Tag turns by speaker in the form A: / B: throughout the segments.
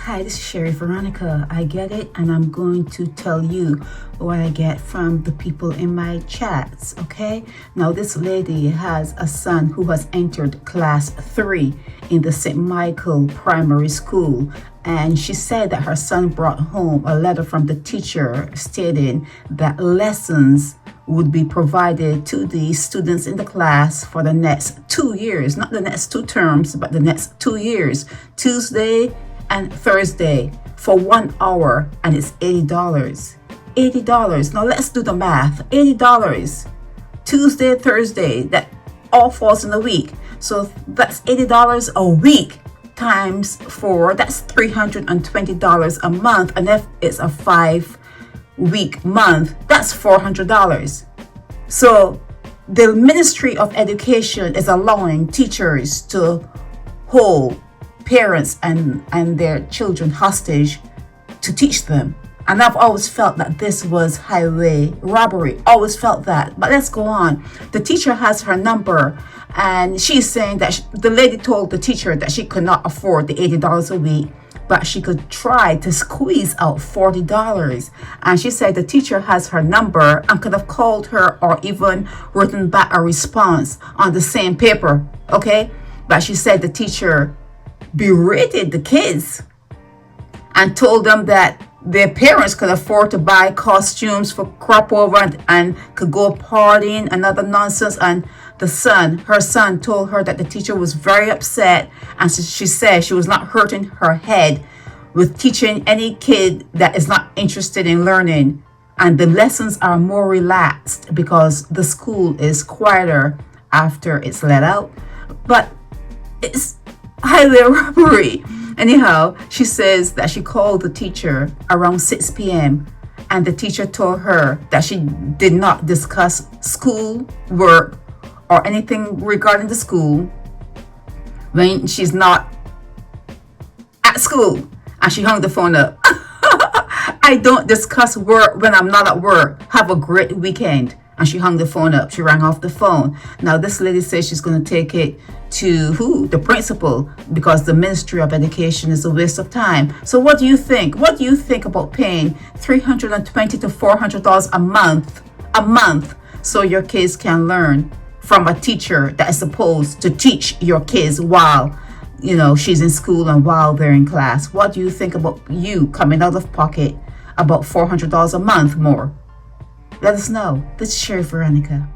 A: Hi, this is Sherry Veronica. I get it, and I'm going to tell you what I get from the people in my chats, okay? Now, this lady has a son who has entered class 3 in the St. Michael Primary School, and she said that her son brought home a letter from the teacher stating that lessons would be provided to the students in the class for the next 2 years, not the next 2 terms, but the next 2 years, Tuesday and Thursday for 1 hour, and it's $80. $80. Now let's do the math. $80. Tuesday, Thursday, that all falls in a week. So that's $80 a week times 4. That's $320 a month. And if it's a 5-week month, that's $400. So the Ministry of Education is allowing teachers to hold parents and their children hostage to teach them. And I've always felt that this was highway robbery. Always felt that. But let's go on. The teacher has her number, and she's saying that the lady told the teacher that she could not afford the $80 a week, but she could try to squeeze out $40. And she said the teacher has her number and could have called her or even written back a response on the same paper. Okay? But she said the teacher berated the kids and told them that their parents could afford to buy costumes for crop over and could go partying and other nonsense. And her son told her that the teacher was very upset, and she said she was not hurting her head with teaching any kid that is not interested in learning, and the lessons are more relaxed because the school is quieter after it's let out. But it's highway robbery. Anyhow, she says that she called the teacher around 6 p.m. and the teacher told her that she did not discuss school work or anything regarding the school when she's not at school, and she hung the phone up. I don't discuss work when I'm not at work. Have a great weekend. And she hung the phone up. She rang off the phone. Now, this lady says she's going to take it to who? The principal, because the Ministry of Education is a waste of time. So what do you think? What do you think about paying $320 to $400 a month so your kids can learn from a teacher that is supposed to teach your kids while, she's in school and while they're in class? What do you think about you coming out of pocket about $400 a month more? Let us know. This is Sherry Veronica.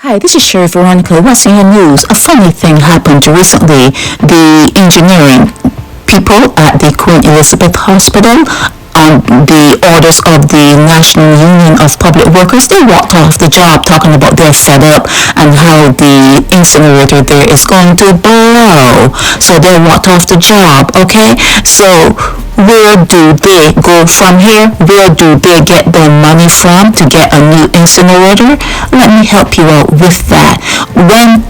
B: Hi, this is Sherry Veronica. What's in your news? A funny thing happened recently. The engineering people at the Queen Elizabeth Hospital, on the orders of the National Union of Public Workers, they walked off the job talking about their fed up and how the incinerator there is going to blow. So they walked off the job, okay? So where do they go from here? Where do they get their money from to get a new incinerator? Let me help you out with that. When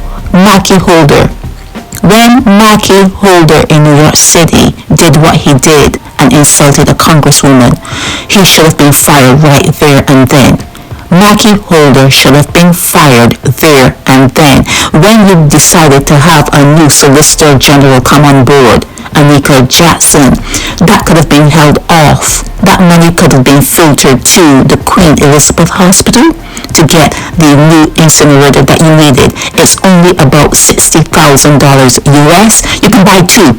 B: Mackie Holder in New York City did what he did and insulted a congresswoman, he should have been fired right there and then. Mackie Holder should have been fired there and then. When you decided to have a new Solicitor General come on board, Anika Jackson, that could have been held off. That money could have been filtered to the Queen Elizabeth Hospital to get the new incinerator that you needed. It's only about $60,000 US. You can buy two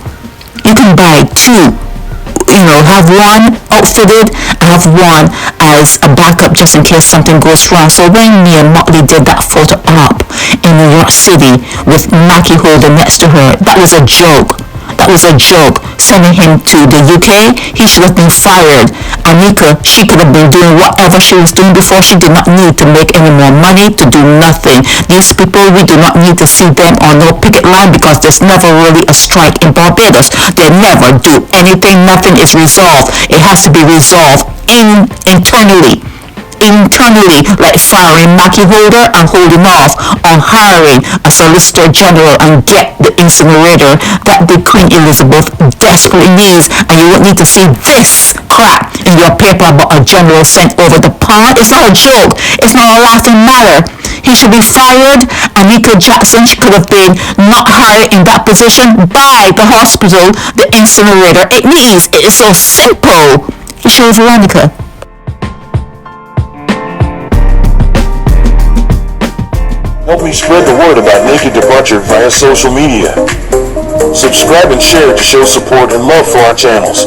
B: have one outfitted, have one as a backup just in case something goes wrong. So when me and Motley did that photo op in New York City with Mackie Holder next to her, that was a joke. That was a joke. Sending him to the UK, he should have been fired. Anika, she could have been doing whatever she was doing before. She did not need to make any more money, to do nothing. These people, we do not need to see them on no picket line because there's never really a strike in Barbados. They never do anything. Nothing is resolved. It has to be resolved internally, like firing Mackie Holder and holding off on hiring a solicitor general and get the incinerator that the Queen Elizabeth desperately needs. And you won't need to see this crap in your paper about a general sent over the pond. It's not a joke. It's not a laughing matter. He should be fired. Anika Jackson could have been not hired in that position by the hospital, the incinerator. It is so simple. Issue of Veronica.
C: Help me spread the word about Naked Departure via social media. Subscribe and share to show support and love for our channels.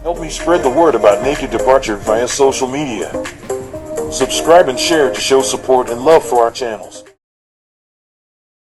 C: Help me spread the word about Naked Departure via social media. Subscribe and share to show support and love for our channels.